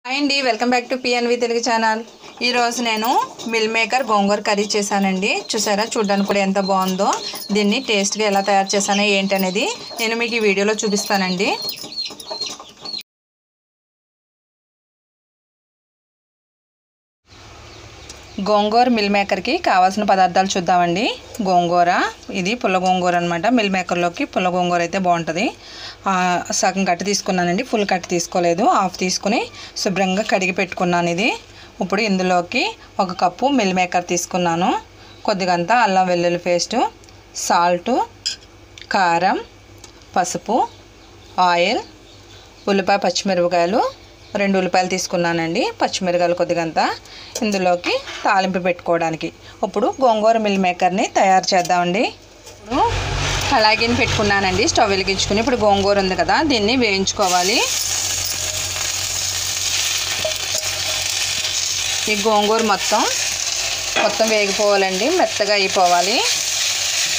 Hi అండి, welcome back to PNV Telugu channel. ఈరోజు నేను మిల్ మేకర్ గోంగూర కర్రీ చేశానండి. చూసారా, చూడడానికి కూడా ఎంత బాగుందో. దీన్ని టేస్ట్గా ఎలా తయారు చేశానో ఏంటి అనేది నేను మీకు ఈ వీడియోలో చూపిస్తానండి. గోంగూర మిల్ మేకర్కి కావాల్సిన పదార్థాలు చూద్దామండి. గోంగూర, ఇది పుల్ల గోంగూర అనమాట. మిల్ మేకర్లోకి పుల్ల గోంగూర అయితే బాగుంటుంది. సగం కట్టి తీసుకున్నానండి, ఫుల్ కట్టి తీసుకోలేదు. హాఫ్ తీసుకుని శుభ్రంగా కడిగి పెట్టుకున్నాను. ఇది ఇప్పుడు ఇందులోకి 1 కప్పు మిల్ మేకర్ తీసుకున్నాను. కొద్దిగంత అల్లం వెల్లుల్లి పేస్టు, సాల్టు, కారం, పసుపు, ఆయిల్, ఉల్లిపాయ పచ్చిమిరపకాయలు 2 ఉల్లిపాయలు తీసుకున్నానండి, పచ్చిమిరపకాయలు కొద్దిగంత. ఇందులోకి తాలింపు పెట్టుకోవడానికి ఇప్పుడు గోంగూర మిల్ మేకర్ని తయారు చేద్దామండి. ఇప్పుడు కళాయిని పెట్టుకున్నానండి, స్టవ్ వెలిగించుకుని. ఇప్పుడు గోంగూర ఉంది కదా, దీన్ని వేయించుకోవాలి. ఈ గోంగూర మొత్తం వేగిపోవాలండి, మెత్తగా అయిపోవాలి.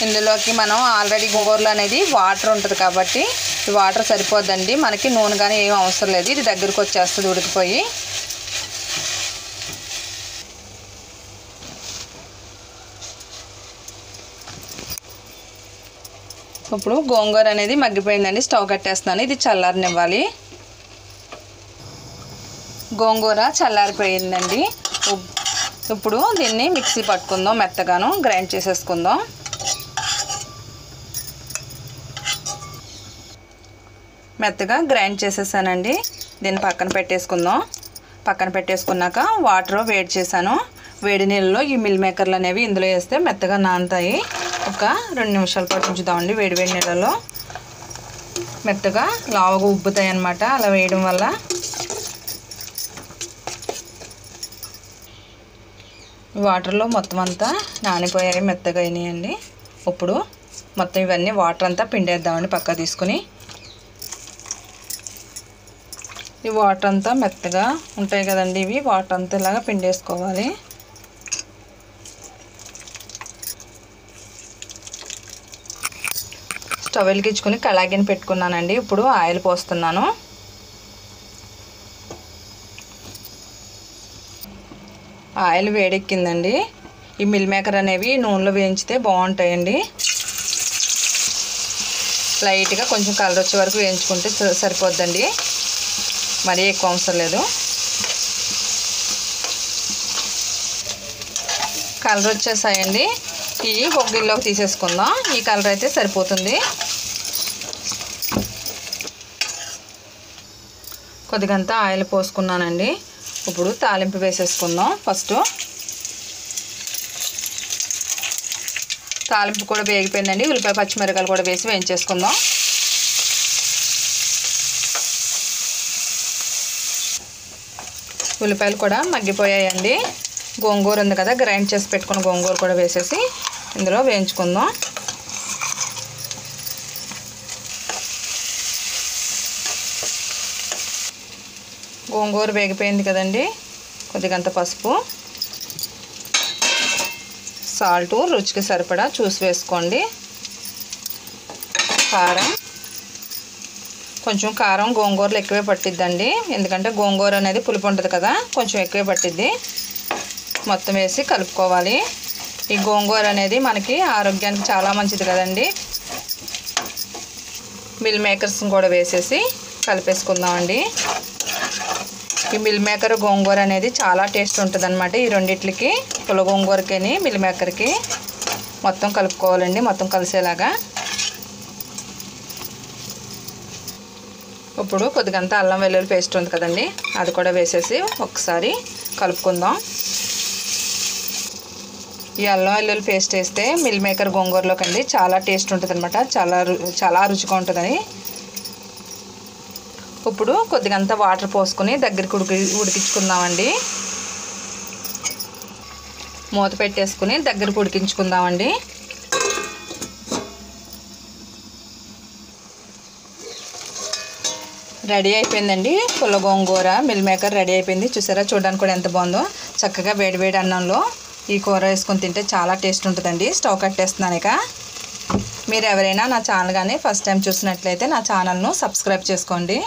ఇందులోకి మనం ఆల్రెడీ గోంగూరలో అనేది వాటర్ ఉంటుంది కాబట్టి ఈ వాటర్ సరిపోద్దండి, మనకి నూనె కానీ ఏం అవసరం లేదు. ఇది దగ్గరకు వచ్చేస్తుంది ఉడికిపోయి. ఇప్పుడు గోంగూర అనేది మగ్గిపోయిందండి, స్టవ్ కట్టేస్తున్నాను. ఇది చల్లారనివ్వాలి. గోంగూర చల్లారిపోయిందండి. ఇప్పుడు దీన్ని మిక్సీ పట్టుకుందాం, మెత్తగాను గ్రైండ్ చేసేసుకుందాం. మెత్తగా గ్రైండ్ చేసేసానండి. దీన్ని పక్కన పెట్టేసుకుందాం. పక్కన పెట్టేసుకున్నాక వాటర్ వేడి చేశాను. వేడి నీళ్ళలో ఈ మిల్ మేకర్లు అనేవి ఇందులో వేస్తే మెత్తగా నానుతాయి. ఒక 2 నిమిషాల పాటు ఉంచుదామండి వేడి నీళ్ళలో. మెత్తగా లావుగా ఉబ్బుతాయి అన్నమాట అలా వేయడం వల్ల. వాటర్లో మొత్తం అంతా నానిపోయాయి, మెత్తగా అయినాయండి. ఇప్పుడు మొత్తం ఇవన్నీ వాటర్ అంతా పిండేద్దామండి పక్క తీసుకుని. ఈ వాటర్ అంతా మెత్తగా ఉంటాయి కదండి, ఇవి వాటర్ అంతా ఇలాగా పిండేసుకోవాలి. స్టవ్ వెలిగించుకుని కళాయిని పెట్టుకున్నానండి. ఇప్పుడు ఆయిల్ పోస్తున్నాను. ఆయిల్ వేడెక్కిందండి. ఈ మిల్ మేకర్ అనేవి నూనెలో వేయించితే బాగుంటాయండి. లైట్గా కొంచెం కలర్ వచ్చే వరకు వేయించుకుంటే సరిపోద్దండి, మరీ ఎక్కువ అవసరం లేదు. కలర్ వచ్చేసాయండి. ఇవి ఒక గిన్నెలోకి తీసేసుకుందాం. ఈ కలర్ అయితే సరిపోతుంది. కొద్దిగంత ఆయిల్ పోసుకున్నానండి. ఇప్పుడు తాలింపు వేసేసుకుందాం. ఫస్ట్ తాలింపు కూడా వేగిపోయిందండి. ఉల్లిపాయ పచ్చిమిరపకాయలు కూడా వేసి వేయించేసుకుందాం. ఉల్లిపాయలు కూడా మగ్గిపోయాయండి. గోంగూర ఉంది కదా, గ్రైండ్ చేసి పెట్టుకున్న గోంగూర కూడా వేసేసి ఇందులో వేయించుకుందాం. గోంగూర వేగిపోయింది కదండి. కొద్దిగంత పసుపు, సాల్టు రుచికి సరిపడా చూసి వేసుకోండి. కారం, కొంచెం కారం గోంగూరలో ఎక్కువే పట్టిద్దండి, ఎందుకంటే గోంగూర అనేది పులుపు ఉంటుంది కదా, కొంచెం ఎక్కువే పట్టిద్ది. మొత్తం వేసి కలుపుకోవాలి. ఈ గోంగూర అనేది మనకి ఆరోగ్యానికి చాలా మంచిది కదండి. మిల్ మేకర్స్ని కూడా వేసేసి కలిపేసుకుందామండి. ఈ మిల్ మేకర్ గోంగూర అనేది చాలా టేస్ట్ ఉంటుంది అనమాట. ఈ రెండిట్లకి, పుల్ల గోంగూరకి మిల్ మేకర్కి మొత్తం కలుపుకోవాలండి, మొత్తం కలిసేలాగా. ఇప్పుడు కొద్దిగంత అల్లం వెల్లుల్లి పేస్ట్ ఉంది కదండి, అది కూడా వేసేసి ఒకసారి కలుపుకుందాం. ఈ అల్లం వెల్లుల్లి పేస్ట్ వేస్తే మిల్ మేకర్ గోంగూరలోకండి చాలా టేస్ట్ ఉంటుంది అనమాట, చాలా రుచిగా ఉంటుందని. ఇప్పుడు కొద్దిగంత వాటర్ పోసుకొని దగ్గరికి ఉడికించుకుందామండి. మూత పెట్టేసుకుని దగ్గరికి ఉడికించుకుందామండి. రెడీ అయిపోయిందండి పుల్ల గోంగూర మిల్ మేకర్ రెడీ అయిపోయింది. చూసారా, చూడడానికి కూడా ఎంత బాగుందో. చక్కగా వేడివేడి అన్నంలో ఈ కూర వేసుకొని తింటే చాలా టేస్ట్ ఉంటుందండి. స్టవ్ కట్టేస్తున్నాను. ఇక మీరు ఎవరైనా నా ఛానల్ కానీ ఫస్ట్ టైం చూసినట్లయితే నా ఛానల్ను సబ్స్క్రైబ్ చేసుకోండి.